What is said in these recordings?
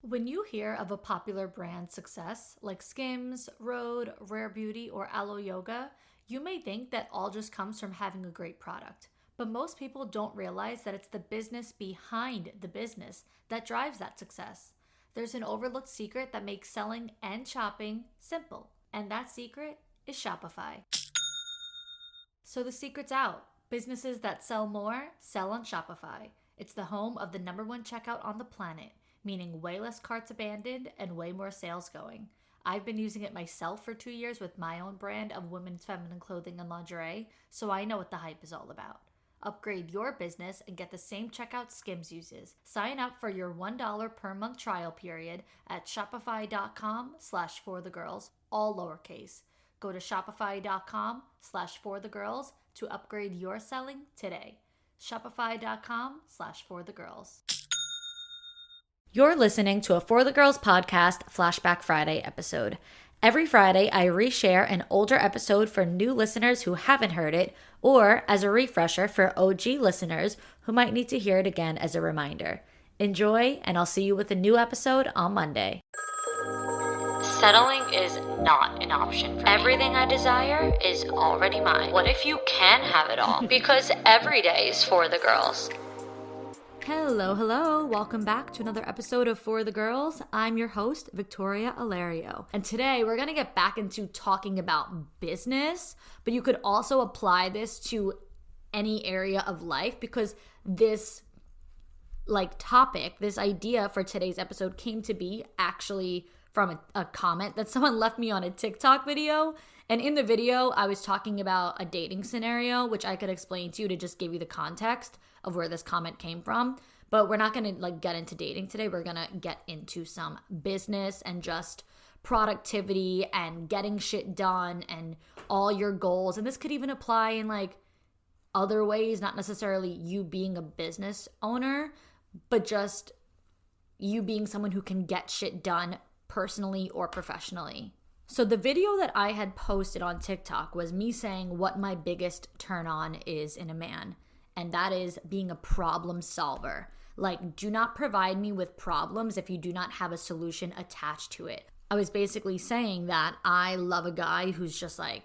When you hear of a popular brand success like Skims, Rhode, Rare Beauty, or Aloe Yoga, you may think that all just comes from having a great product. But most people don't realize that it's the business behind the business that drives that success. There's an overlooked secret that makes selling and shopping simple, and that secret is Shopify. So the secret's out. Businesses that sell more sell on Shopify. It's the home of the #1 checkout on the planet, meaning way less carts abandoned and way more sales going. I've been using it myself for 2 years with my own brand of women's feminine clothing and lingerie, so I know what the hype is all about. Upgrade your business and get the same checkout Skims uses. Sign up for your $1 per month trial period at shopify.com/forthegirls, all lowercase. Go to shopify.com/forthegirls to upgrade your selling today. Shopify.com/forthegirls. You're listening to a For the Girls podcast Flashback Friday episode. Every Friday, I reshare an older episode for new listeners who haven't heard it, or as a refresher for OG listeners who might need to hear it again as a reminder. Enjoy, and I'll see you with a new episode on Monday. Settling is not an option for me. Everything I desire is already mine. What if you can have it all? Because every day is for the girls. Hello. Welcome back to another episode of For the Girls. I'm your host, Victoria Alario. And today we're going to get back into talking about business, but you could also apply this to any area of life because this topic, this idea for today's episode came to be actually from a comment that someone left me on a TikTok video. And in the video, I was talking about a dating scenario, which I could explain to you to just give you the context of where this comment came from. But we're not going to get into dating today. We're going to get into some business and just productivity and getting shit done and all your goals. And this could even apply in other ways, not necessarily you being a business owner, but just you being someone who can get shit done personally or professionally. So the video that I had posted on TikTok was me saying what my biggest turn on is in a man. And that is being a problem solver. Do not provide me with problems if you do not have a solution attached to it. I was basically saying that I love a guy who's just I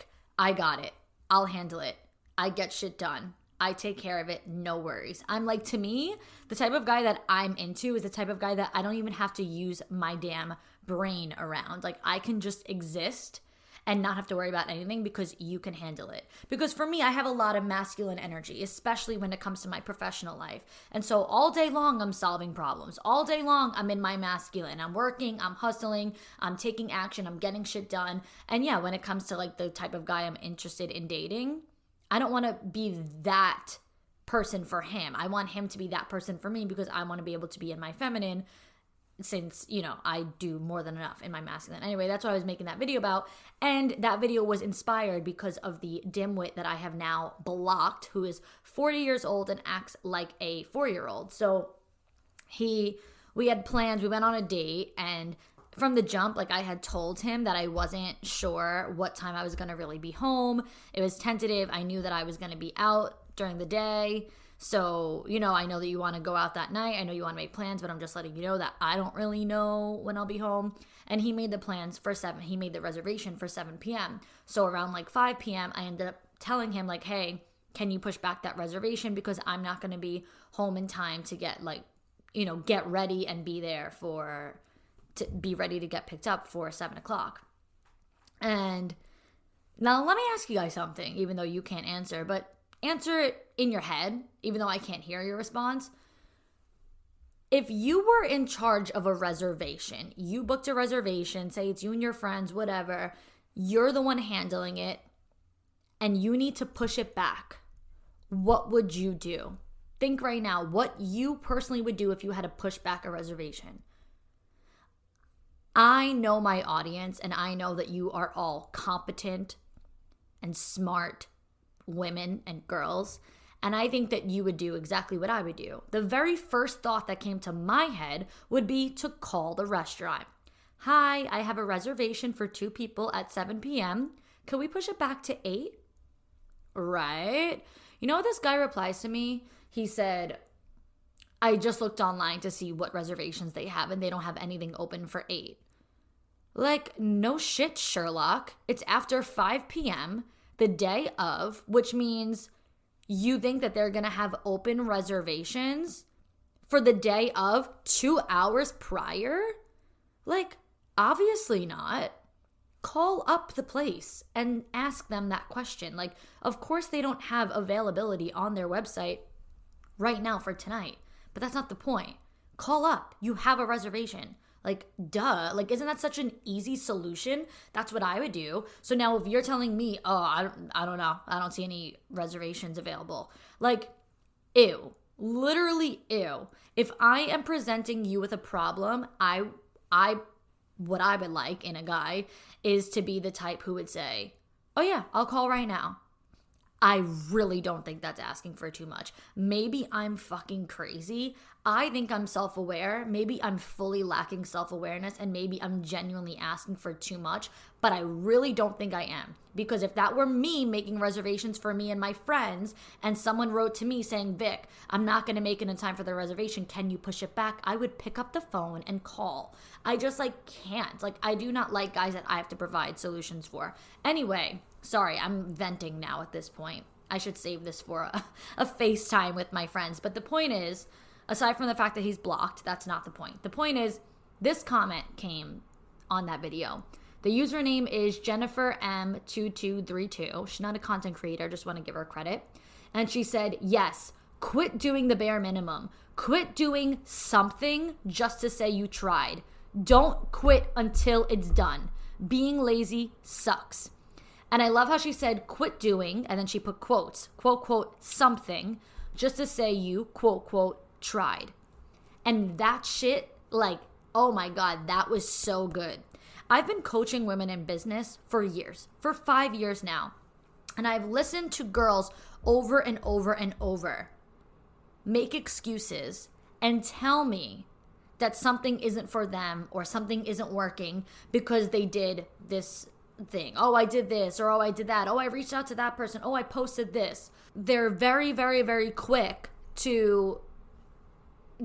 got it. I'll handle it. I get shit done. I take care of it. No worries. I'm to me, the type of guy that I'm into is the type of guy that I don't even have to use my damn brain around. I can just exist and not have to worry about anything because you can handle it. Because for me, I have a lot of masculine energy, especially when it comes to my professional life. And so all day long, I'm solving problems. All day long, I'm in my masculine. I'm working, I'm hustling, I'm taking action, I'm getting shit done. And yeah, when it comes to the type of guy I'm interested in dating, I don't want to be that person for him. I want him to be that person for me because I want to be able to be in my feminine since, I do more than enough in my masculine. Anyway, that's what I was making that video about. And that video was inspired because of the dimwit that I have now blocked, who is 40 years old and acts like a 4-year-old. So we had plans, we went on a date, and from the jump, I had told him that I wasn't sure what time I was going to really be home. It was tentative. I knew that I was going to be out during the day. So, I know that you want to go out that night. I know you want to make plans, but I'm just letting you know that I don't really know when I'll be home. And he made the plans for 7. He made the reservation for 7 p.m. So around 5 p.m., I ended up telling him hey, can you push back that reservation? Because I'm not going to be home in time to get get ready and be there to be ready to get picked up for 7 o'clock. And now let me ask you guys something, even though you can't answer, but answer it in your head, even though I can't hear your response. If you were in charge of a reservation, you booked a reservation, say it's you and your friends, whatever, you're the one handling it, and you need to push it back, what would you do? Think right now what you personally would do if you had to push back a reservation. I know my audience, and I know that you are all competent and smart women and girls, and I think that you would do exactly what I would do. The very first thought that came to my head would be to call the restaurant. Hi, I have a reservation for 2 people at 7 p.m. Can we push it back to 8? Right? You know what this guy replies to me? He said, I just looked online to see what reservations they have, and they don't have anything open for 8. Like, no shit, Sherlock. It's after 5 p.m. the day of, which means you think that they're going to have open reservations for the day of 2 hours prior? Like, obviously not. Call up the place and ask them that question. Like, of course they don't have availability on their website right now for tonight, but that's not the point. Call up. You have a reservation. Like, duh. Like, isn't that such an easy solution? That's what I would do. So now if you're telling me, oh, I don't know, I don't see any reservations available. Like, ew. Literally ew. If I am presenting you with a problem, what I would like in a guy is to be the type who would say, oh yeah, I'll call right now. I really don't think that's asking for too much. Maybe I'm fucking crazy. I think I'm self-aware. Maybe I'm fully lacking self-awareness, and maybe I'm genuinely asking for too much, but I really don't think I am. Because if that were me making reservations for me and my friends, and someone wrote to me saying, Vic, I'm not going to make it in time for the reservation, can you push it back? I would pick up the phone and call. I just can't. I do not like guys that I have to provide solutions for. Anyway, sorry, I'm venting now at this point. I should save this for a FaceTime with my friends. But the point is, aside from the fact that he's blocked, that's not the point. The point is, this comment came on that video. The username is Jennifer M2232. She's not a content creator, just want to give her credit. And she said, yes, quit doing the bare minimum. Quit doing something just to say you tried. Don't quit until it's done. Being lazy sucks. And I love how she said quit doing, and then she put quotes, quote, quote, something, just to say you, quote, quote, tried. And that shit, oh my God, that was so good. I've been coaching women in business for years, for 5 years now. And I've listened to girls over and over and over make excuses and tell me that something isn't for them or something isn't working because they did this thing. Oh, I did this, or oh, I did that. Oh, I reached out to that person. Oh, I posted this. They're very, very, very quick to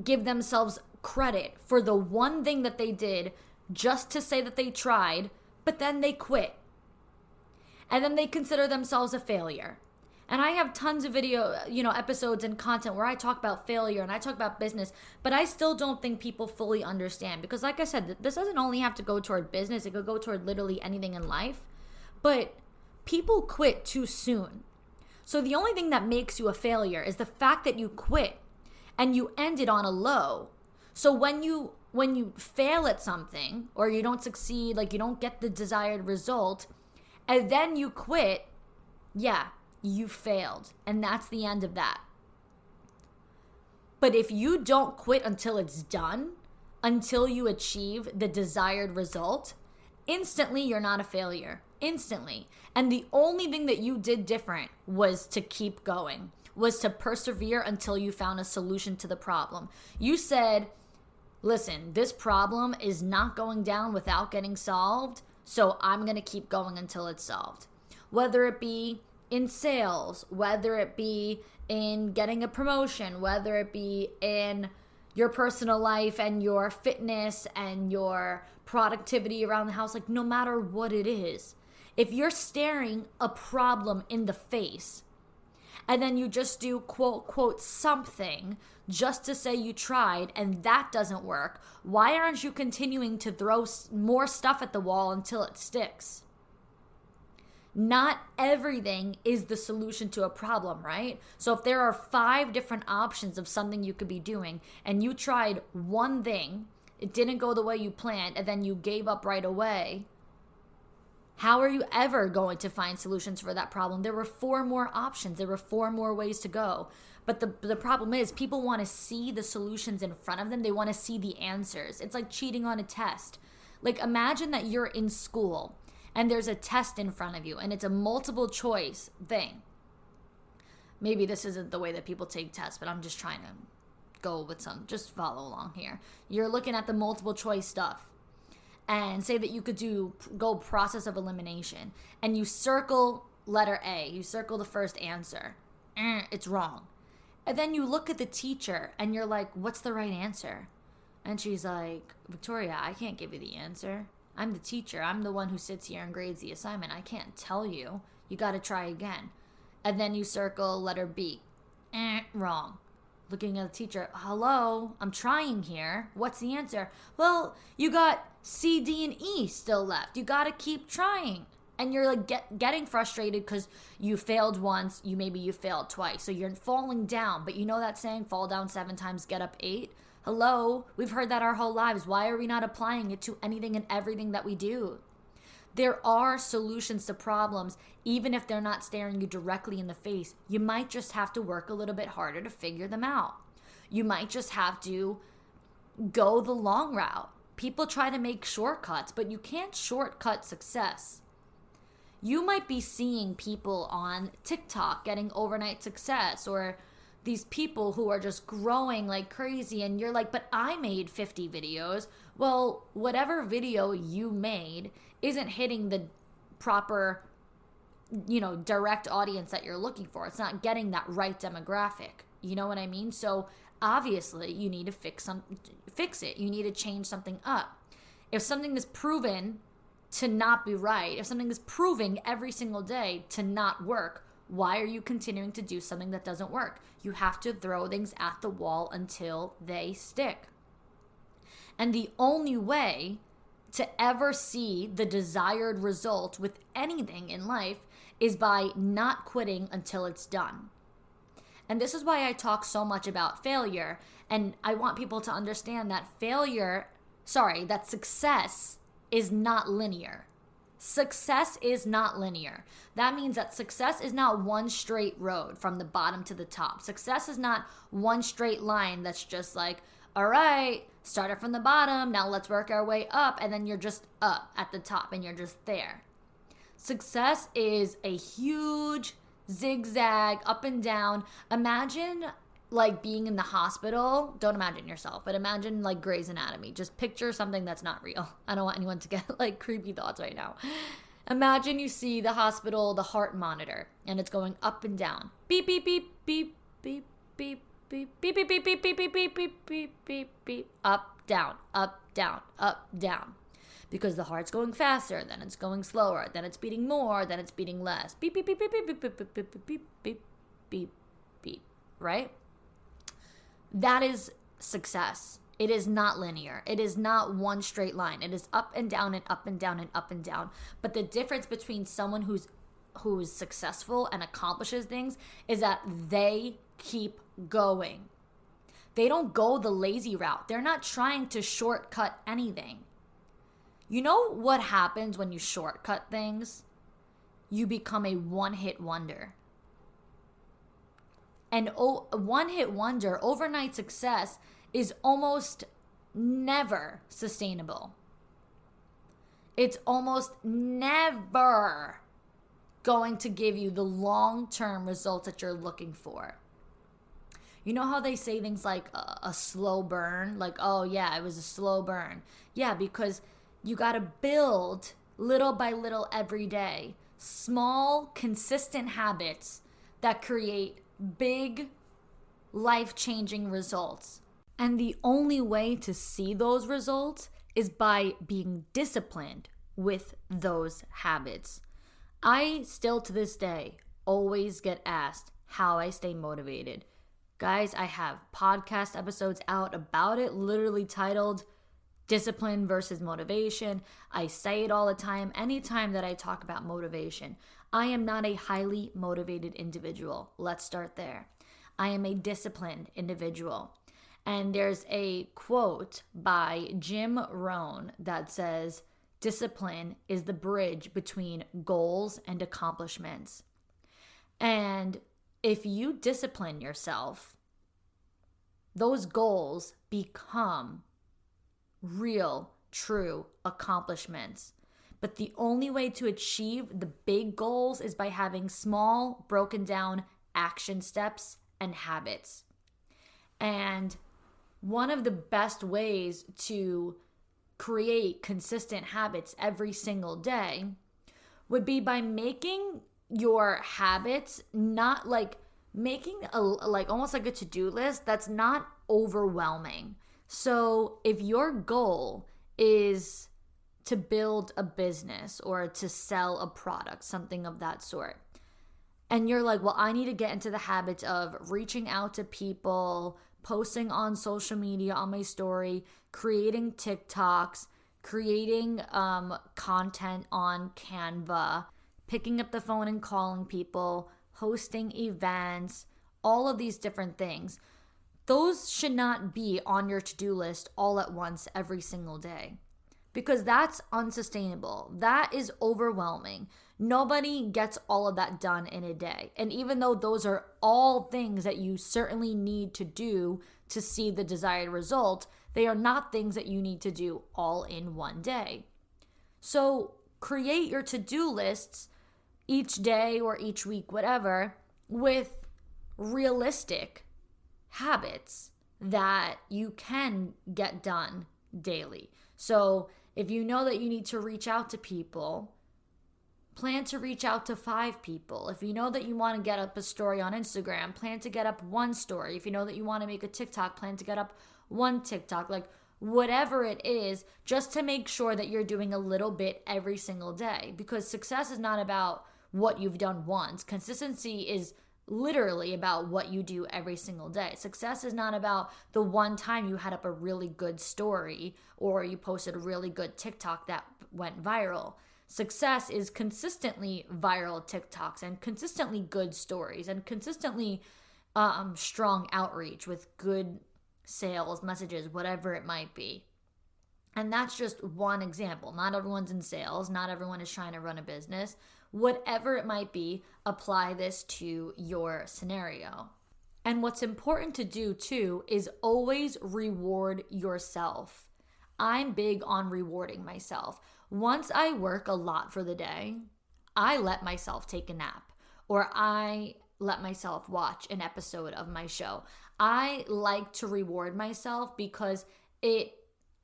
give themselves credit for the one thing that they did just to say that they tried, but then they quit. And then they consider themselves a failure. And I have tons of video, episodes and content where I talk about failure and I talk about business, but I still don't think people fully understand because like I said, this doesn't only have to go toward business. It could go toward literally anything in life, but people quit too soon. So the only thing that makes you a failure is the fact that you quit and you ended on a low. So when you fail at something or you don't succeed, you don't get the desired result, and then you quit, yeah, you failed. And that's the end of that. But if you don't quit until it's done, until you achieve the desired result, instantly you're not a failure. Instantly. And the only thing that you did different was to keep going, was to persevere until you found a solution to the problem. You said, listen, this problem is not going down without getting solved, so I'm going to keep going until it's solved. Whether it be in sales, whether it be in getting a promotion, whether it be in your personal life and your fitness and your productivity around the house, no matter what it is, if you're staring a problem in the face and then you just do quote, quote, something just to say you tried and that doesn't work, why aren't you continuing to throw more stuff at the wall until it sticks? Not everything is the solution to a problem, right? So if there are 5 different options of something you could be doing and you tried one thing, it didn't go the way you planned, and then you gave up right away, how are you ever going to find solutions for that problem? There were 4 more options. There were 4 more ways to go. But the problem is people want to see the solutions in front of them. They want to see the answers. It's like cheating on a test. Imagine that you're in school and there's a test in front of you and it's a multiple choice thing. Maybe this isn't the way that people take tests, but I'm just trying to go with just follow along here. You're looking at the multiple choice stuff and say that you could go process of elimination and you circle letter A, you circle the first answer. It's wrong. And then you look at the teacher and you're like, what's the right answer? And she's like, Victoria, I can't give you the answer. I'm the teacher. I'm the one who sits here and grades the assignment. I can't tell you. You got to try again. And then you circle letter B. Wrong. Looking at the teacher, hello, I'm trying here. What's the answer? Well, you got C, D, and E still left. You got to keep trying. And you're like getting frustrated because you failed once, maybe you failed twice. So you're falling down. But you know that saying, fall down 7 times, get up 8? Hello, we've heard that our whole lives. Why are we not applying it to anything and everything that we do? There are solutions to problems, even if they're not staring you directly in the face. You might just have to work a little bit harder to figure them out. You might just have to go the long route. People try to make shortcuts, but you can't shortcut success. You might be seeing people on TikTok getting overnight success, or these people who are just growing like crazy, and you're like, but I made 50 videos. Well, whatever video you made isn't hitting the proper, direct audience that you're looking for. It's not getting that right demographic. You know what I mean? So obviously you need to fix it. You need to change something up. If something is proven to not be right, if something is proving every single day to not work, why are you continuing to do something that doesn't work? You have to throw things at the wall until they stick. And the only way to ever see the desired result with anything in life is by not quitting until it's done. And this is why I talk so much about failure. And I want people to understand that that success is not linear. Success is not linear. That means that success is not one straight road from the bottom to the top. Success is not one straight line that's just like, all right, started from the bottom, now let's work our way up, and then you're just up at the top and you're just there. Success is a huge zigzag up and down. Imagine like being in the hospital. Don't imagine yourself, but imagine like Grey's Anatomy. Just picture something that's not real. I don't want anyone to get like creepy thoughts right now. Imagine you see the hospital, the heart monitor, and it's going up and down. Beep, beep, beep, beep, beep, beep, beep, beep, beep, beep, beep, beep, beep, beep, beep, beep, beep, beep, up, down, up, down, up, down. Because the heart's going faster, then it's going slower, then it's beating more, then it's beating less. Beep, beep, beep, beep, beep, beep, beep, beep, beep, beep, beep, beep, beep, right? That is success. It is not linear. It is not one straight line. It is up and down and up and down and up and down. But the difference between someone who's successful and accomplishes things is that they keep going. They don't go the lazy route. They're not trying to shortcut anything. You know what happens when you shortcut things? You become a one-hit wonder. And one-hit wonder, overnight success, is almost never sustainable. It's almost never going to give you the long-term results that you're looking for. You know how they say things like a slow burn? Like, oh yeah, it was a slow burn. Yeah, because you got to build little by little every day. Small, consistent habits that create big, life-changing results. And the only way to see those results is by being disciplined with those habits. I still to this day always get asked how I stay motivated. Guys, I have podcast episodes out about it, literally titled Discipline versus Motivation. I say it all the time, anytime that I talk about motivation. I am not a highly motivated individual. Let's start there. I am a disciplined individual. And there's a quote by Jim Rohn that says, discipline is the bridge between goals and accomplishments. And if you discipline yourself, those goals become real, true accomplishments. But the only way to achieve the big goals is by having small, broken down action steps and habits. And one of the best ways to create consistent habits every single day would be by making your habits not like making almost like a to-do list that's not overwhelming. So if your goal is to build a business or to sell a product, something of that sort, and you're like, well, I need to get into the habit of reaching out to people, posting on social media, on my story, creating TikToks, creating content on Canva, picking up the phone and calling people, hosting events, all of these different things. Those should not be on your to-do list all at once every single day, because that's unsustainable. That is overwhelming. Nobody gets all of that done in a day. And even though those are all things that you certainly need to do to see the desired result, they are not things that you need to do all in one day. So create your to-do lists each day or each week, whatever, with realistic habits that you can get done daily. So if you know that you need to reach out to people, plan to reach out to 5 people. If you know that you want to get up a story on Instagram, plan to get up 1 story. If you know that you want to make a TikTok, plan to get up 1 TikTok. Like whatever it is, just to make sure that you're doing a little bit every single day. Because success is not about what you've done once. Consistency is literally about what you do every single day. Success is not about the one time you had up a really good story or you posted a really good TikTok that went viral. Success is consistently viral TikToks and consistently good stories and consistently strong outreach with good sales messages, whatever it might be. And that's just one example. Not everyone's in sales. Not everyone is trying to run a business. Whatever it might be, apply this to your scenario. And what's important to do too is always reward yourself. I'm big on rewarding myself. Once I work a lot for the day, I let myself take a nap or I let myself watch an episode of my show. I like to reward myself because it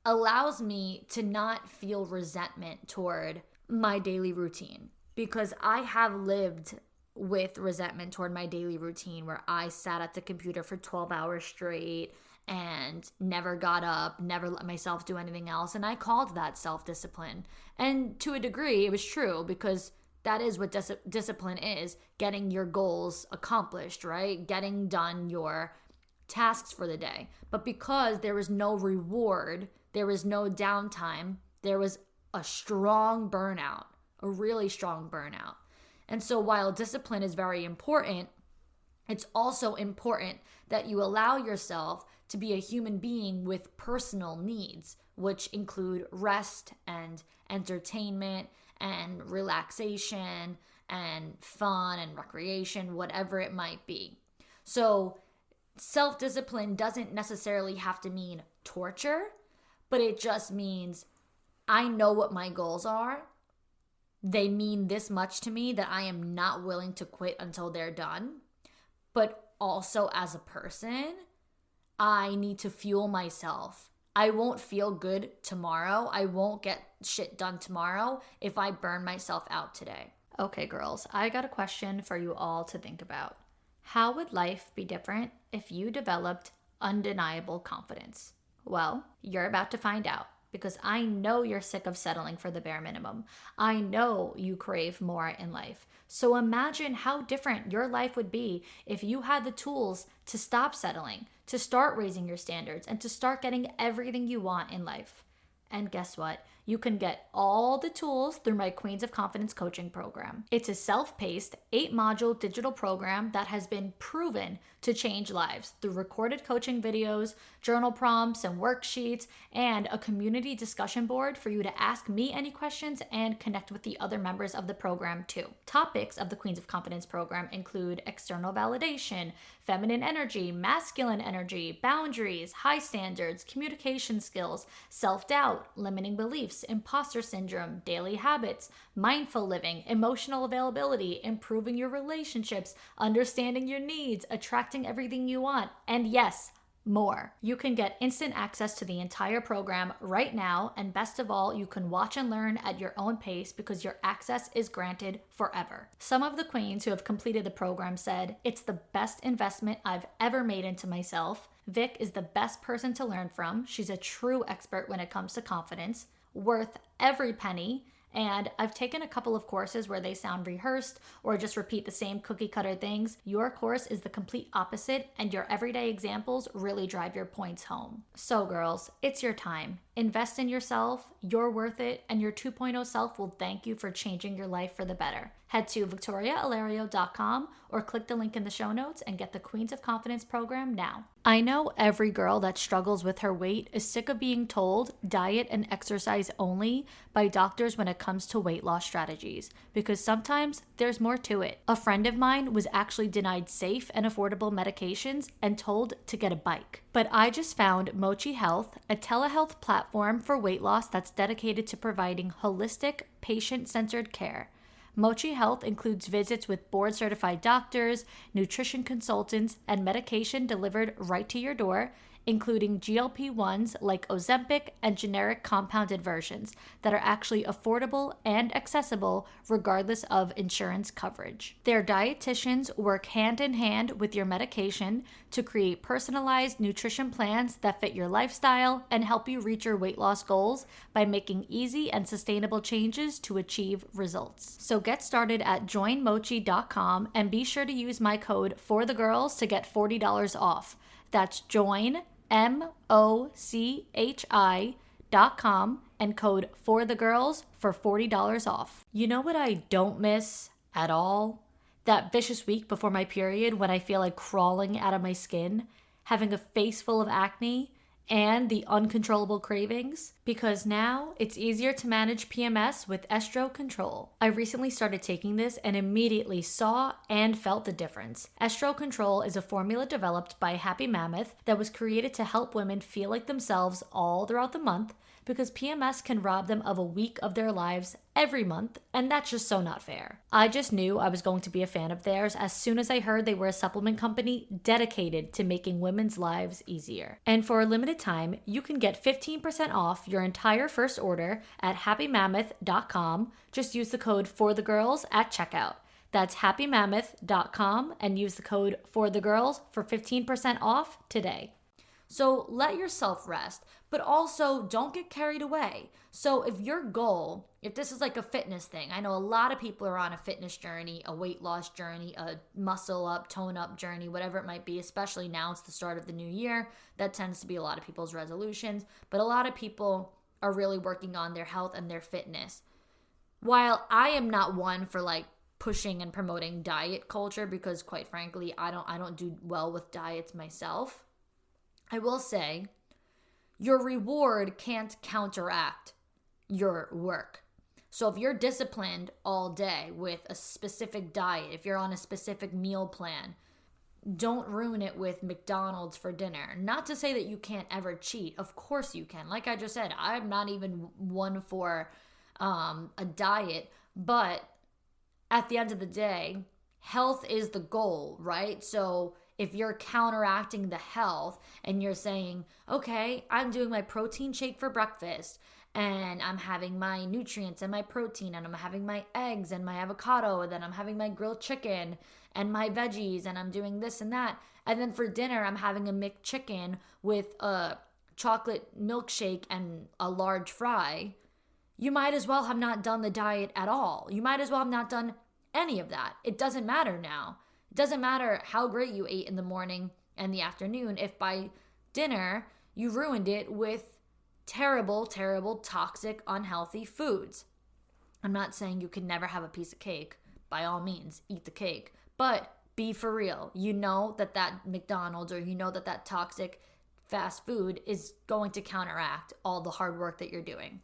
allows me to not feel resentment toward my daily routine. Because I have lived with resentment toward my daily routine where I sat at the computer for 12 hours straight and never got up, never let myself do anything else. And I called that self-discipline. And to a degree, it was true because that is what discipline is, getting your goals accomplished, right? Getting done your tasks for the day. But because there was no reward, there was no downtime, there was a strong burnout. A really strong burnout. And so while discipline is very important, it's also important that you allow yourself to be a human being with personal needs, which include rest and entertainment and relaxation and fun and recreation, whatever it might be. So self-discipline doesn't necessarily have to mean torture, but it just means I know what my goals are. They mean this much to me that I am not willing to quit until they're done. But also as a person, I need to fuel myself. I won't feel good tomorrow. I won't get shit done tomorrow if I burn myself out today. Okay, girls, I got a question for you all to think about. How would life be different if you developed undeniable confidence? Well, you're about to find out. Because I know you're sick of settling for the bare minimum. I know you crave more in life. So imagine how different your life would be if you had the tools to stop settling, to start raising your standards, and to start getting everything you want in life. And guess what? You can get all the tools through my Queens of Confidence coaching program. It's a self-paced 8-module digital program that has been proven to change lives through recorded coaching videos, journal prompts and worksheets, and a community discussion board for you to ask me any questions and connect with the other members of the program too. Topics of the Queens of Confidence program include external validation, feminine energy, masculine energy, boundaries, high standards, communication skills, self-doubt, limiting beliefs, imposter syndrome, daily habits, mindful living, emotional availability, improving your relationships, understanding your needs, attracting everything you want, and yes, more. You can get instant access to the entire program right now, and best of all, you can watch and learn at your own pace because your access is granted forever. Some of the queens who have completed the program said, "It's the best investment I've ever made into myself. Vic is the best person to learn from. She's a true expert when it comes to confidence, worth every penny. And I've taken a couple of courses where they sound rehearsed or just repeat the same cookie cutter things. Your course is the complete opposite, and your everyday examples really drive your points home." So girls, it's your time. Invest in yourself, you're worth it, and your 2.0 self will thank you for changing your life for the better. Head to victoriaalario.com or click the link in the show notes and get the Queens of Confidence program now. I know every girl that struggles with her weight is sick of being told diet and exercise only by doctors when it comes to weight loss strategies, because sometimes there's more to it. A friend of mine was actually denied safe and affordable medications and told to get a bike. But I just found Mochi Health, a telehealth platform for weight loss that's dedicated to providing holistic, patient-centered care. Mochi Health includes visits with board-certified doctors, nutrition consultants, and medication delivered right to your door, including GLP-1s like Ozempic and generic compounded versions that are actually affordable and accessible regardless of insurance coverage. Their dietitians work hand in hand with your medication to create personalized nutrition plans that fit your lifestyle and help you reach your weight loss goals by making easy and sustainable changes to achieve results. So get started at joinmochi.com and be sure to use my code FORTHEGIRLS to get $40 off. That's joinmochi.com and code FORTHEGIRLS for $40 off. You know what I don't miss at all? That vicious week before my period when I feel like crawling out of my skin, having a face full of acne, and the uncontrollable cravings, because now it's easier to manage PMS with Estro Control. I recently started taking this and immediately saw and felt the difference. Estro Control is a formula developed by Happy Mammoth that was created to help women feel like themselves all throughout the month, because PMS can rob them of a week of their lives every month, and that's just so not fair. I just knew I was going to be a fan of theirs as soon as I heard they were a supplement company dedicated to making women's lives easier. And for a limited time, you can get 15% off your entire first order at happymammoth.com. Just use the code FORTHEGIRLS at checkout. That's happymammoth.com and use the code FORTHEGIRLS for 15% off today. So let yourself rest, but also don't get carried away. So if your goal, if this is like a fitness thing, I know a lot of people are on a fitness journey, a weight loss journey, a muscle up, tone up journey, whatever it might be, especially now it's the start of the new year. That tends to be a lot of people's resolutions, but a lot of people are really working on their health and their fitness. While I am not one for like pushing and promoting diet culture, because quite frankly, I don't do well with diets myself, I will say your reward can't counteract your work. So if you're disciplined all day with a specific diet, if you're on a specific meal plan, don't ruin it with McDonald's for dinner. Not to say that you can't ever cheat. Of course you can. Like I just said, I'm not even one for a diet, but at the end of the day, health is the goal, right? So if you're counteracting the health and you're saying, okay, I'm doing my protein shake for breakfast and I'm having my nutrients and my protein and I'm having my eggs and my avocado and then I'm having my grilled chicken and my veggies and I'm doing this and that. And then for dinner, I'm having a McChicken with a chocolate milkshake and a large fry. You might as well have not done the diet at all. You might as well have not done any of that. It doesn't matter now. It doesn't matter how great you ate in the morning and the afternoon if by dinner you ruined it with terrible, toxic, unhealthy foods. I'm not saying you can never have a piece of cake. By all means, eat the cake. But be for real. You know that McDonald's or you know that toxic fast food is going to counteract all the hard work that you're doing.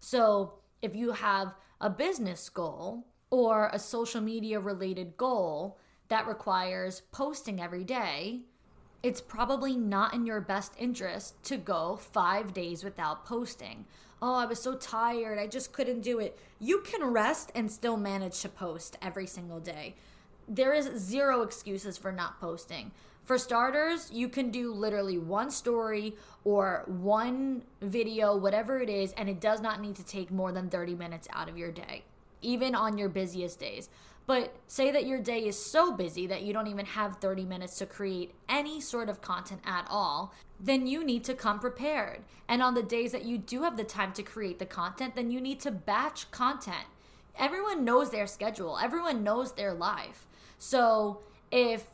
So if you have a business goal or a social media related goal that requires posting every day, it's probably not in your best interest to go 5 days without posting. Oh, I was so tired, I just couldn't do it. You can rest and still manage to post every single day. there is zero excuses for not posting. For starters, you can do literally one story or one video, whatever it is, and it does not need to take more than 30 minutes out of your day, even on your busiest days. But say that your day is so busy that you don't even have 30 minutes to create any sort of content at all, then you need to come prepared. And on the days that you do have the time to create the content, then you need to batch content. Everyone knows their schedule. Everyone knows their life. So if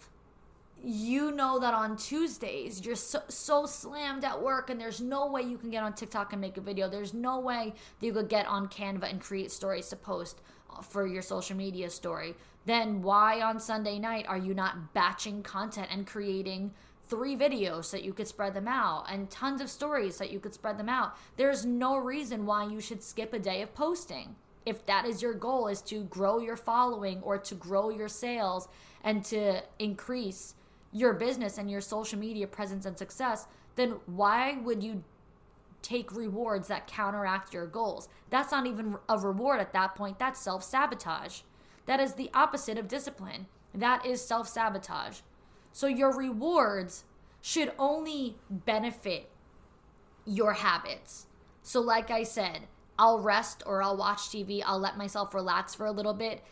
you know that on Tuesdays you're so slammed at work and there's no way you can get on TikTok and make a video, there's no way that you could get on Canva and create stories to post for your social media story, then why on Sunday night are you not batching content and creating 3 videos so that you could spread them out and tons of stories so that you could spread them out? There's no reason why you should skip a day of posting. If that is your goal, is to grow your following or to grow your sales and to increase your business and your social media presence and success, then why would you take rewards that counteract your goals? That's not even a reward at that point. That's self-sabotage. That is the opposite of discipline. That is self-sabotage. So your rewards should only benefit your habits. So like I said, I'll rest or I'll watch TV. I'll let myself relax for a little bit.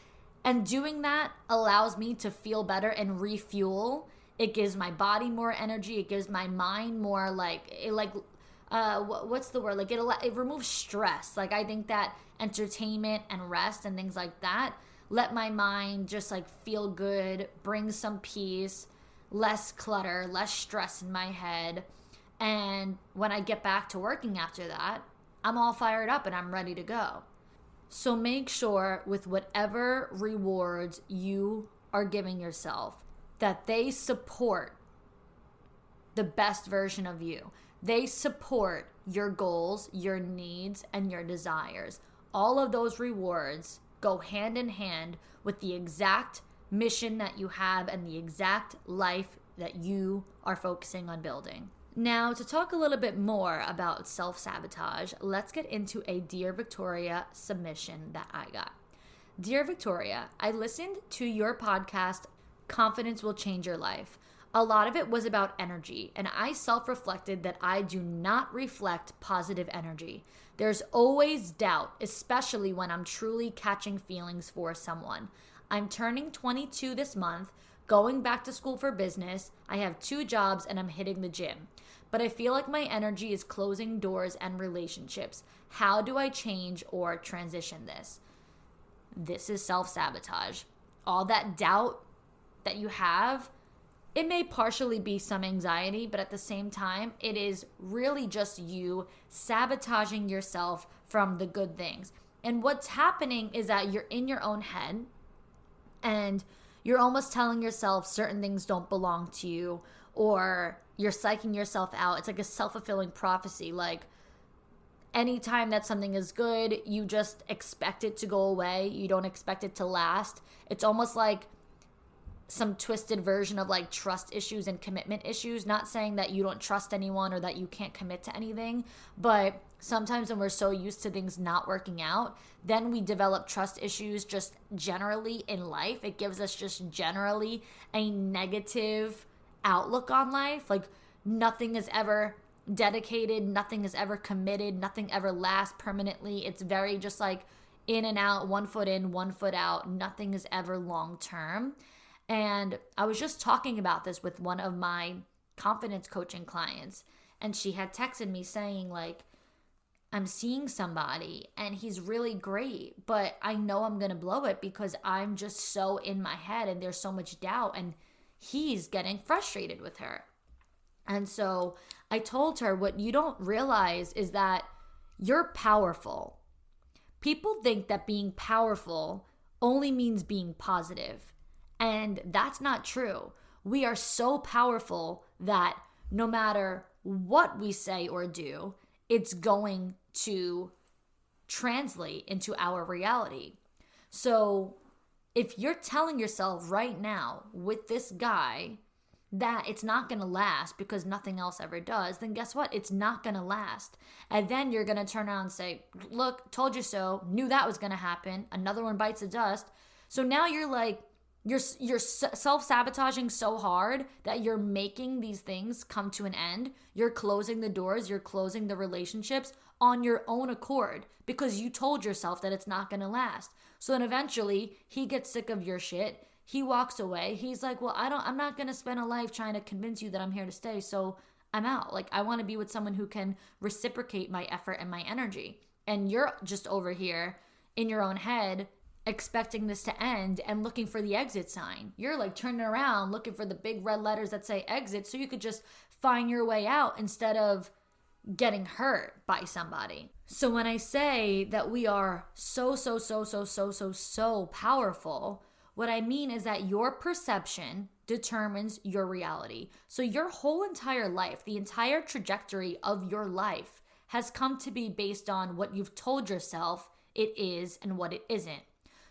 And doing that allows me to feel better and refuel. It gives my body more energy. It gives my mind more what's the word? Like it removes stress. Like I think that entertainment and rest and things like that let my mind just like feel good, bring some peace, less clutter, less stress in my head. And when I get back to working after that, I'm all fired up and I'm ready to go. So make sure with whatever rewards you are giving yourself that they support the best version of you. They support your goals, your needs, and your desires. All of those rewards go hand in hand with the exact mission that you have and the exact life that you are focusing on building. Now, to talk a little bit more about self-sabotage, let's get into a Dear Victoria submission that I got. Dear Victoria, I listened to your podcast, Confidence Will Change Your Life. A lot of it was about energy, and I self-reflected that I do not reflect positive energy. There's always doubt, especially when I'm truly catching feelings for someone. I'm turning 22 this month, going back to school for business. I have 2 jobs and I'm hitting the gym. But I feel like my energy is closing doors and relationships. How do I change or transition this? This is self-sabotage. All that doubt that you have, it may partially be some anxiety, but at the same time, it is really just you sabotaging yourself from the good things. And what's happening is that you're in your own head and you're almost telling yourself certain things don't belong to you, or you're psyching yourself out. It's like a self-fulfilling prophecy. Like anytime that something is good, you just expect it to go away. You don't expect it to last. It's almost like some twisted version of like trust issues and commitment issues. Not saying that you don't trust anyone or that you can't commit to anything, but sometimes when we're so used to things not working out, then we develop trust issues just generally in life. It gives us just generally a negative outlook on life. Like nothing is ever dedicated, nothing is ever committed, nothing ever lasts permanently. It's very just like in and out, 1 foot in, 1 foot out. Nothing is ever long term. And I was just talking about this with one of my confidence coaching clients, and she had texted me saying like, I'm seeing somebody and he's really great, but I know I'm going to blow it because I'm just so in my head and there's so much doubt, and he's getting frustrated with her. And so I told her, what you don't realize is that you're powerful. People think that being powerful only means being positive. And that's not true. We are so powerful that no matter what we say or do, it's going to translate into our reality. So if you're telling yourself right now with this guy that it's not going to last because nothing else ever does, then guess what? It's not going to last. And then you're going to turn around and say, look, told you so, knew that was going to happen. Another one bites the dust. So now you're like, You're self-sabotaging so hard that you're making these things come to an end. You're closing the doors, you're closing the relationships on your own accord because you told yourself that it's not going to last. So then eventually he gets sick of your shit. He walks away. He's like, "Well, I'm not going to spend a life trying to convince you that I'm here to stay. So I'm out. Like, I want to be with someone who can reciprocate my effort and my energy." And you're just over here in your own head expecting this to end and looking for the exit sign. You're like turning around looking for the big red letters that say exit so you could just find your way out instead of getting hurt by somebody. So when I say that we are so powerful, what I mean is that your perception determines your reality. So your whole entire life, the entire trajectory of your life has come to be based on what you've told yourself it is and what it isn't.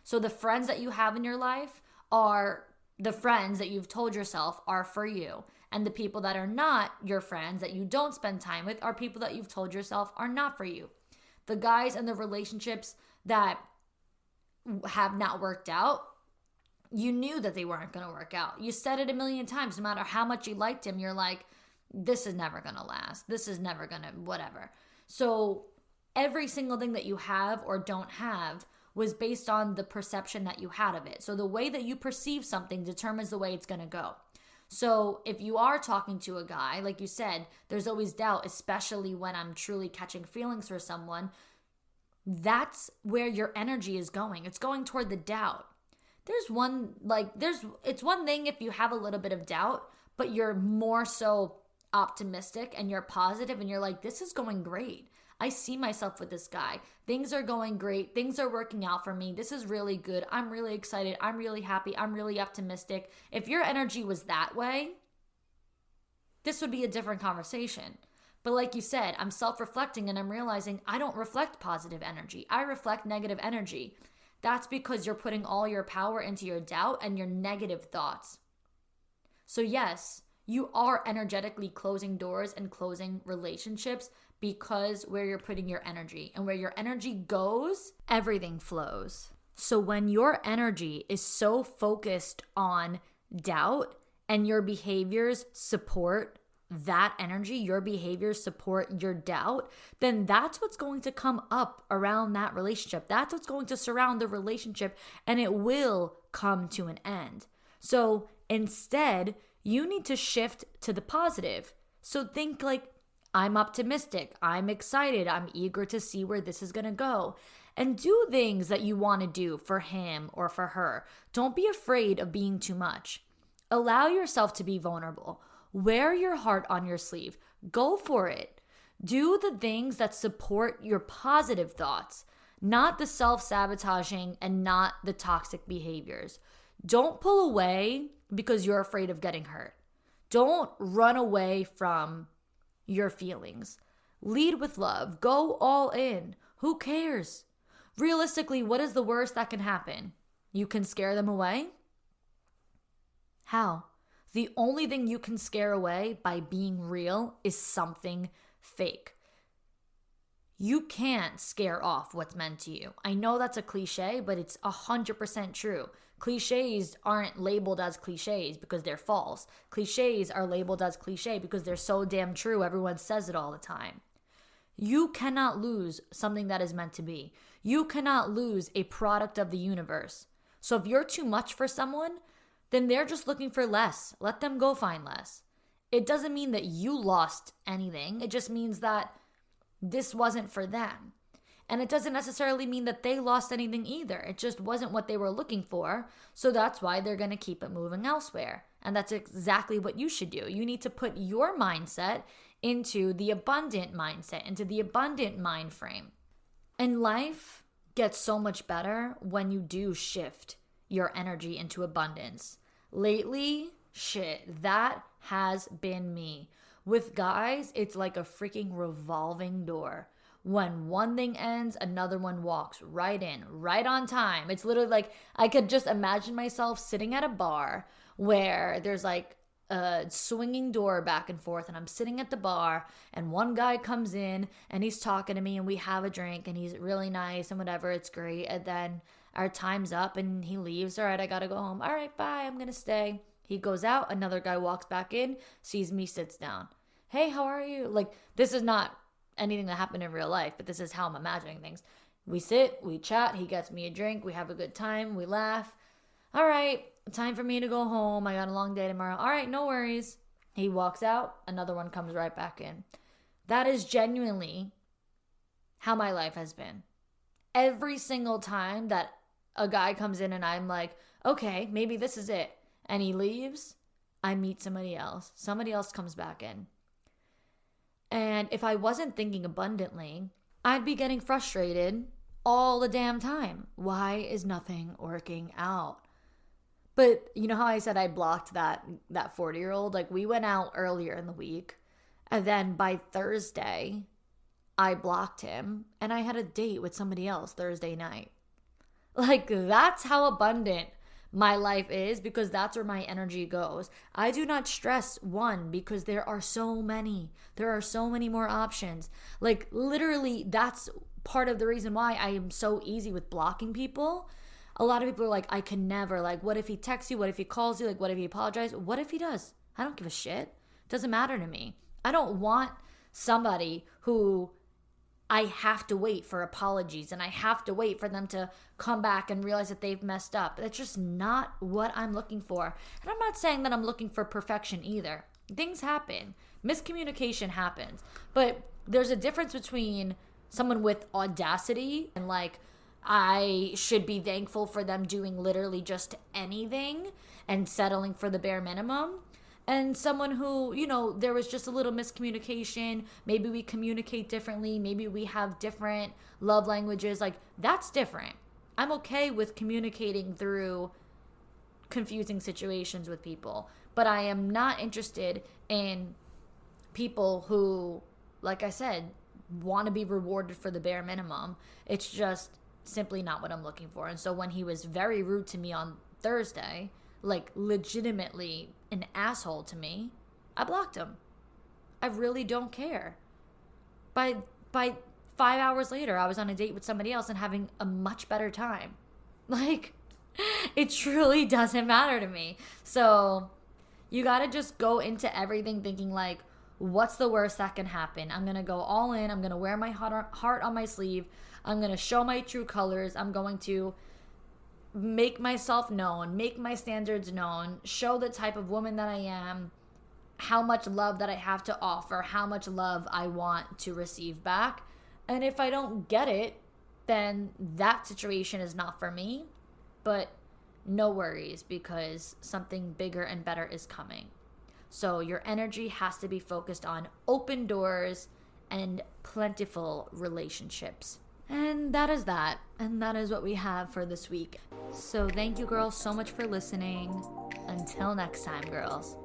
So the friends that you have in your life are the friends that you've told yourself are for you. And the people that are not your friends, that you don't spend time with, are people that you've told yourself are not for you. The guys and the relationships that have not worked out, you knew that they weren't going to work out. You said it a million times. No matter how much you liked him, you're like, this is never going to last. This is never going to whatever. So every single thing that you have or don't have was based on the perception that you had of it. So the way that you perceive something determines the way it's going to go. So if you are talking to a guy, like you said, there's always doubt, especially when I'm truly catching feelings for someone. That's where your energy is going. It's going toward the doubt. It's one thing if you have a little bit of doubt, but you're more so optimistic and you're positive and you're like, this is going great. I see myself with this guy. Things are going great. Things are working out for me. This is really good. I'm really excited. I'm really happy. I'm really optimistic. If your energy was that way, this would be a different conversation. But like you said, I'm self-reflecting and I'm realizing I don't reflect positive energy. I reflect negative energy. That's because you're putting all your power into your doubt and your negative thoughts. So yes, you are energetically closing doors and closing relationships because where you're putting your energy, and where your energy goes, everything flows. So when your energy is so focused on doubt and your behaviors support that energy, your behaviors support your doubt, then that's what's going to come up around that relationship. That's what's going to surround the relationship, and it will come to an end. So instead, you need to shift to the positive. So think like, I'm optimistic, I'm excited, I'm eager to see where this is going to go. And do things that you want to do for him or for her. Don't be afraid of being too much. Allow yourself to be vulnerable. Wear your heart on your sleeve. Go for it. Do the things that support your positive thoughts, not the self-sabotaging and not the toxic behaviors. Don't pull away because you're afraid of getting hurt. Don't run away from your feelings. Lead with love. Go all in. Who cares? Realistically, what is the worst that can happen? You can scare them away? How? The only thing you can scare away by being real is something fake. You can't scare off what's meant to you. I know that's a cliche, but it's 100% true. Cliches aren't labeled as cliches because they're false. Cliches are labeled as cliche because they're so damn true. Everyone says it all the time. You cannot lose something that is meant to be. You cannot lose a product of the universe. So if you're too much for someone, then they're just looking for less. Let them go find less. It doesn't mean that you lost anything. It just means that this wasn't for them. And it doesn't necessarily mean that they lost anything either. It just wasn't what they were looking for. So that's why they're going to keep it moving elsewhere. And that's exactly what you should do. You need to put your mindset into the abundant mindset, into the abundant mind frame. And life gets so much better when you do shift your energy into abundance. Lately, that has been me. With guys, it's like a freaking revolving door. When one thing ends, another one walks right in, right on time. It's literally like I could just imagine myself sitting at a bar where there's like a swinging door back and forth, and I'm sitting at the bar and one guy comes in and he's talking to me and we have a drink and he's really nice and whatever, it's great. And then our time's up, and he leaves. All right, I gotta go home. All right, bye, I'm gonna stay. He goes out, another guy walks back in, sees me, sits down. Hey, how are you? Like, this is not anything that happened in real life, but this is how I'm imagining things. We sit, we chat, he gets me a drink, we have a good time, we laugh. All right, time for me to go home. I got a long day tomorrow. All right, no worries. He walks out, another one comes right back in. That is genuinely how my life has been. Every single time that a guy comes in and I'm like, okay, maybe this is it, and he leaves, I meet somebody else. Somebody else comes back in. And if I wasn't thinking abundantly, I'd be getting frustrated all the damn time. Why is nothing working out? But you know how I said I blocked that 40-year-old? Like, we went out earlier in the week, and then by Thursday, I blocked him, and I had a date with somebody else Thursday night. Like, that's how abundant my life is, because that's where my energy goes. I do not stress, one, because there are so many more options. Like, literally, that's part of the reason why I am so easy with blocking people. A lot of people are like, I can never. Like, what if he texts you? What if he calls you? Like, what if he apologizes? What if he does? I don't give a shit. It doesn't matter to me. I don't want somebody who I have to wait for apologies and I have to wait for them to come back and realize that they've messed up. That's just not what I'm looking for. And I'm not saying that I'm looking for perfection either. Things happen. Miscommunication happens. But there's a difference between someone with audacity and like, I should be thankful for them doing literally just anything and settling for the bare minimum. And someone who, you know, there was just a little miscommunication. Maybe we communicate differently. Maybe we have different love languages. Like, that's different. I'm okay with communicating through confusing situations with people. But I am not interested in people who, like I said, want to be rewarded for the bare minimum. It's just simply not what I'm looking for. And so when he was very rude to me on Thursday, like legitimately an asshole to me, I blocked him. I really don't care. By 5 hours later, I was on a date with somebody else and having a much better time. Like, it truly doesn't matter to me. So you gotta just go into everything thinking like, what's the worst that can happen? I'm gonna go all in. I'm gonna wear my heart on my sleeve. I'm gonna show my true colors. I'm going to make myself known, make my standards known, show the type of woman that I am, how much love that I have to offer, how much love I want to receive back. And if I don't get it, then that situation is not for me. But no worries, because something bigger and better is coming. So your energy has to be focused on open doors and plentiful relationships. And that is that. And that is what we have for this week. So thank you, girls, so much for listening. Until next time, girls.